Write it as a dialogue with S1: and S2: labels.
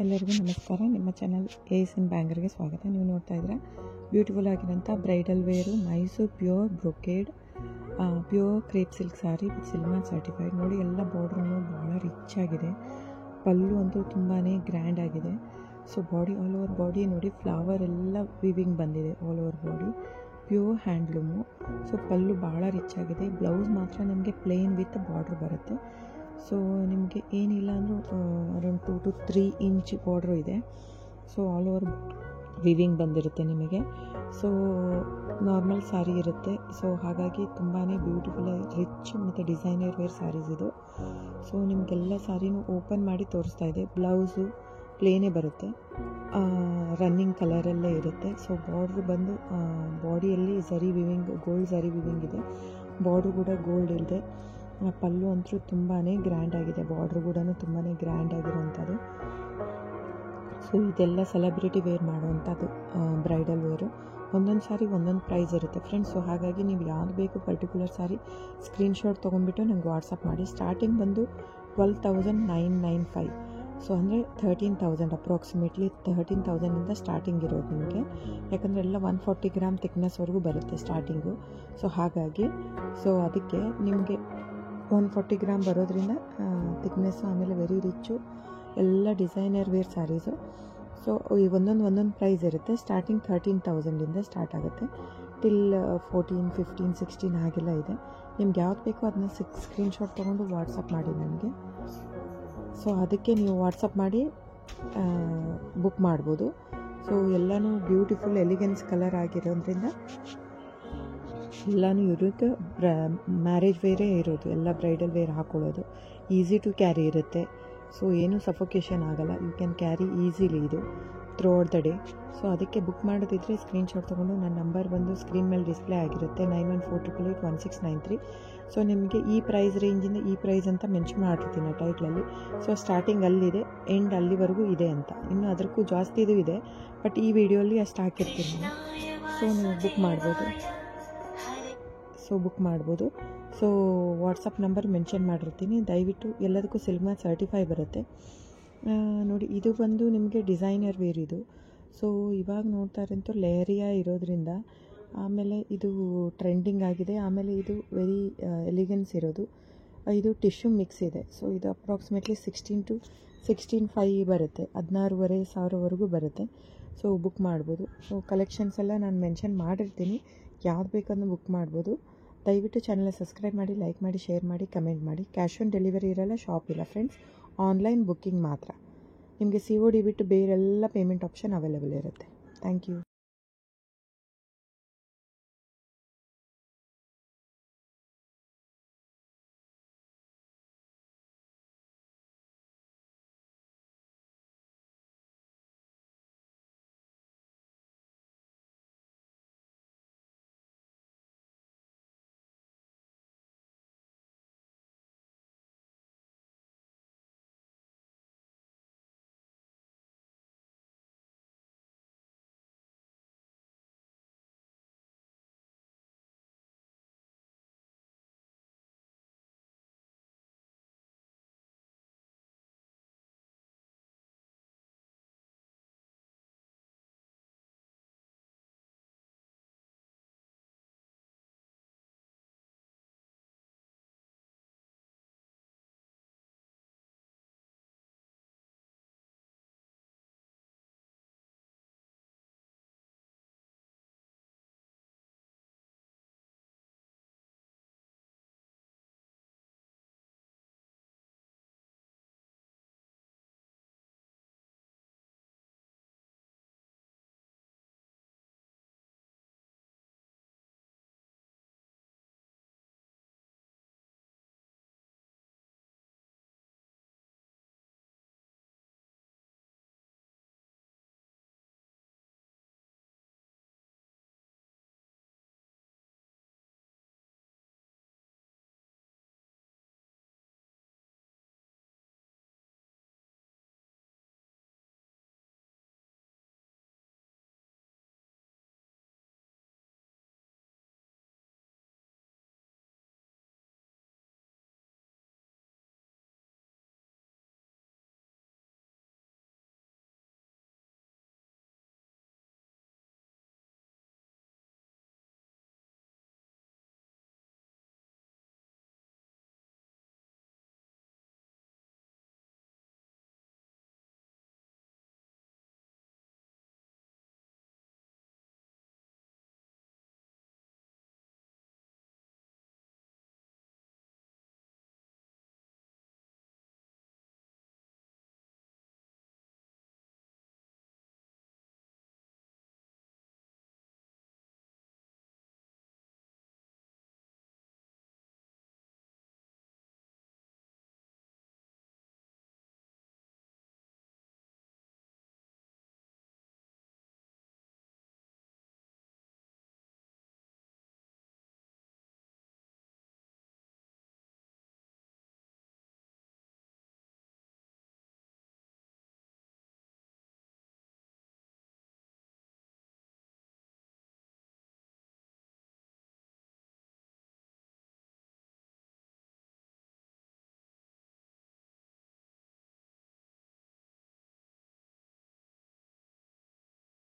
S1: ಎಲ್ಲರಿಗೂ ನಮಸ್ಕಾರ. ನಿಮ್ಮ ಚಾನಲ್ ಏಸ್ ಇನ್ ಬ್ಯಾಂಗರ್ಗೆ ಸ್ವಾಗತ. ನೀವು ನೋಡ್ತಾ ಇದ್ದೀರಾ ಬ್ಯೂಟಿಫುಲ್ ಆಗಿರೋಂಥ bridal wear Mysore pure brocade pure crepe silk sari with silver certified. ನೋಡಿ, ಎಲ್ಲ ಬಾರ್ಡ್ರೂ ಭಾಳ ರಿಚ್ ಆಗಿದೆ. ಪಲ್ಲು ಅಂತೂ ತುಂಬಾ ಗ್ರ್ಯಾಂಡ್ ಆಗಿದೆ. So body all over body ನೋಡಿ, ಫ್ಲವರ್ ಎಲ್ಲ ವಿವಿಂಗ್ ಬಂದಿದೆ all over body. Pure handloom. So pallu ಭಾಳ ರಿಚ್ ಆಗಿದೆ. ಬ್ಲೌಸ್ ಮಾತ್ರ ನಿಮಗೆ ಪ್ಲೇನ್ ವಿತ್ ಬಾರ್ಡ್ರ್ ಬರುತ್ತೆ. ಸೊ ನಿಮಗೆ ಏನಿಲ್ಲ ಅಂದರೂ ಅರೌಂಡ್ 2 to 3 ಇಂಚ್ ಬಾರ್ಡ್ರು ಇದೆ. ಸೊ ಆಲ್ ಓವರ್ ವಿವಿಂಗ್ ಬಂದಿರುತ್ತೆ ನಿಮಗೆ. ಸೊ ನಾರ್ಮಲ್ ಸ್ಯಾರಿ ಇರುತ್ತೆ. ಸೊ ಹಾಗಾಗಿ ತುಂಬಾ ಬ್ಯೂಟಿಫುಲ್ ರಿಚ್ ಮತ್ತು ಡಿಸೈನರ್ ವೇರ್ ಸ್ಯಾರೀಸ್ ಇದು. ಸೊ ನಿಮಗೆಲ್ಲ ಸ್ಯಾರಿನೂ ಓಪನ್ ಮಾಡಿ ತೋರಿಸ್ತಾ ಇದೆ. ಬ್ಲೌಸು ಪ್ಲೇನೇ ಬರುತ್ತೆ, ರನ್ನಿಂಗ್ ಕಲರಲ್ಲೇ ಇರುತ್ತೆ. ಸೊ ಬಾರ್ಡ್ರ್ ಬಂದು ಬಾಡಿಯಲ್ಲಿ ಝರಿ ವಿವಿಂಗ್, ಗೋಲ್ಡ್ ಝರಿ ವಿವಿಂಗ್ ಇದೆ. ಬಾರ್ಡ್ರು ಕೂಡ ಗೋಲ್ಡ್ ಇದೆ. ಪಲ್ಲು ಅಂತೂ ತುಂಬಾ ಗ್ರ್ಯಾಂಡ್ ಆಗಿದೆ. ಬಾರ್ಡ್ರ್ ಕೂಡ ತುಂಬಾ ಗ್ರ್ಯಾಂಡ್ ಆಗಿರೋಂಥದ್ದು. ಸೊ ಇದೆಲ್ಲ ಸೆಲೆಬ್ರಿಟಿ ವೇರ್ ಮಾಡುವಂಥದ್ದು ಬ್ರೈಡಲ್ ವೇರು. ಒಂದೊಂದು ಸಾರಿ ಒಂದೊಂದು ಪ್ರೈಸ್ ಇರುತ್ತೆ ಫ್ರೆಂಡ್ಸ್. ಸೊ ಹಾಗಾಗಿ ನೀವು ಯಾವ್ದು ಬೇಕು ಪರ್ಟಿಕ್ಯುಲರ್ ಸಾರಿ ಸ್ಕ್ರೀನ್ಶಾಟ್ ತೊಗೊಂಡ್ಬಿಟ್ಟು ನಂಗೆ ವಾಟ್ಸಪ್ ಮಾಡಿ. ಸ್ಟಾರ್ಟಿಂಗ್ ಬಂದು 12,995. ಸೊ ಅಂದರೆ 13,000 ಅಪ್ರಾಕ್ಸಿಮೇಟ್ಲಿ 13,000ಇಂದ ಸ್ಟಾರ್ಟಿಂಗ್ ಇರೋದು ನಿಮಗೆ. ಯಾಕಂದರೆ ಎಲ್ಲ 140 ಗ್ರಾಮ್ ಥಿಕ್ನೆಸ್ವರೆಗೂ ಬರುತ್ತೆ ಸ್ಟಾರ್ಟಿಂಗು. ಸೊ ಹಾಗಾಗಿ ಅದಕ್ಕೆ ನಿಮಗೆ 140 ಗ್ರಾಮ್ ಬರೋದ್ರಿಂದ ಥಿಕ್ನೆಸ್ಸು, ಆಮೇಲೆ ವೆರಿ ರಿಚ್ಚು, ಎಲ್ಲ ಡಿಸೈನರ್ ವೇರ್ ಸ್ಯಾರೀಸು. ಸೊ ಈ ಒಂದೊಂದು ಪ್ರೈಸ್ ಇರುತ್ತೆ. ಸ್ಟಾರ್ಟಿಂಗ್ 13,000ಇಂದ ಸ್ಟಾರ್ಟ್ ಆಗುತ್ತೆ ಟಿಲ್ 14, 15, 16 ಹಾಗೆಲ್ಲ ಇದೆ. ನಿಮ್ಗೆ ಯಾವ್ದು ಬೇಕೋ ಅದನ್ನ ಸ್ಕ್ರೀನ್ಶಾಟ್ ತೊಗೊಂಡು ವಾಟ್ಸಪ್ ಮಾಡಿ ನನಗೆ. ಸೊ ಅದಕ್ಕೆ ನೀವು ವಾಟ್ಸಪ್ ಮಾಡಿ ಬುಕ್ ಮಾಡ್ಬೋದು. ಸೊ ಎಲ್ಲನೂ ಬ್ಯೂಟಿಫುಲ್ ಎಲಿಗೆನ್ಸ್ ಕಲರ್ ಆಗಿರೋದ್ರಿಂದ ಎಲ್ಲನೂ ಇರೋಕ್ಕೆ ಮ್ಯಾರೇಜ್ ವೇರೇ ಇರೋದು. ಎಲ್ಲ ಬ್ರೈಡಲ್ ವೇರ್ ಹಾಕ್ಕೊಳ್ಳೋದು ಈಸಿ ಟು ಕ್ಯಾರಿ ಇರುತ್ತೆ. ಸೊ ಏನೂ ಸಫೋಕೇಶನ್ ಆಗೋಲ್ಲ. ಯು ಕ್ಯಾನ್ ಕ್ಯಾರಿ ಈಸಿಲಿ ಇದು throughout the day. So ಅದಕ್ಕೆ ಬುಕ್ ಮಾಡೋದಿದ್ರೆ ಸ್ಕ್ರೀನ್ಶಾಟ್ ತೊಗೊಂಡು ನನ್ನ ನಂಬರ್ ಬಂದು ಸ್ಕ್ರೀನ್ ಮೇಲೆ ಡಿಸ್ಪ್ಲೇ ಆಗಿರುತ್ತೆ 9148881693. ಸೊ ನಿಮಗೆ ಈ ಪ್ರೈಸ್ ರೇಂಜಿಂದ ಈ ಪ್ರೈಸ್ ಅಂತ ಮೆನ್ಷನ್ ಮಾಡಿರ್ತೀನಿ ಟೈಟ್ಲಲ್ಲಿ. ಸೊ ಸ್ಟಾರ್ಟಿಂಗ್ ಅಲ್ಲಿದೆ, ಎಂಡ್ ಅಲ್ಲಿವರೆಗೂ ಇದೆ ಅಂತ. ಇನ್ನು ಅದಕ್ಕೂ ಜಾಸ್ತಿದು ಇದೆ, ಬಟ್ ಈ ವಿಡಿಯೋಲಿ ಅಷ್ಟು ಹಾಕಿರ್ತೀನಿ ನಾನು. ಸೊ ನೀವು ಬುಕ್ ಮಾಡ್ಬೋದು. ಸೊ ವಾಟ್ಸಪ್ ನಂಬರ್ ಮೆನ್ಷನ್ ಮಾಡಿರ್ತೀನಿ. ದಯವಿಟ್ಟು ಎಲ್ಲದಕ್ಕೂ ಸಿಲ್ವರ್ ಸರ್ಟಿಫೈ ಬರುತ್ತೆ ನೋಡಿ. ಇದು ಬಂದು ನಿಮಗೆ ಡಿಸೈನರ್ ವೇರ್ ಇದು. ಸೊ ಇವಾಗ ನೋಡ್ತಾ ಇರೋಂಥ ಲೇರಿಯಾ ಇರೋದ್ರಿಂದ, ಆಮೇಲೆ ಇದು ಟ್ರೆಂಡಿಂಗ್ ಆಗಿದೆ. ಆಮೇಲೆ ಇದು ವೆರಿ ಎಲಿಗೆನ್ಸ್ ಇರೋದು. ಇದು ಟಿಶ್ಯೂ ಮಿಕ್ಸ್ ಇದೆ. ಸೊ ಇದು ಅಪ್ರಾಕ್ಸಿಮೇಟ್ಲಿ 16 to 16,500 ಬರುತ್ತೆ. 16,500ವರೆಗೂ ಬರುತ್ತೆ. ಸೊ ಬುಕ್ ಮಾಡ್ಬೋದು. ಸೊ ಕಲೆಕ್ಷನ್ಸ್ ಎಲ್ಲ ನಾನು ಮೆನ್ಷನ್ ಮಾಡಿರ್ತೀನಿ. ಯಾವ್ದು ಬೇಕಂದ್ರೆ ಬುಕ್ ಮಾಡ್ಬೋದು. ದಯವಿಟ್ಟು ಚಾನಲ್ನ ಸಬ್ಸ್ಕ್ರೈಬ್ ಮಾಡಿ, ಲೈಕ್ ಮಾಡಿ, ಶೇರ್ ಮಾಡಿ, ಕಮೆಂಟ್ ಮಾಡಿ. ಕ್ಯಾಶ್ ಆನ್ ಡೆಲಿವರಿ ಇರಲ್ಲ, ಶಾಪ್ ಇಲ್ಲ ಫ್ರೆಂಡ್ಸ್. ಆನ್ಲೈನ್ ಬುಕ್ಕಿಂಗ್ ಮಾತ್ರ. ನಿಮಗೆ COD ಬಿಟ್ಟು ಬೇರೆಲ್ಲ ಪೇಮೆಂಟ್ ಆಪ್ಷನ್ ಅವೈಲೇಬಲ್ ಇರುತ್ತೆ. Thank you.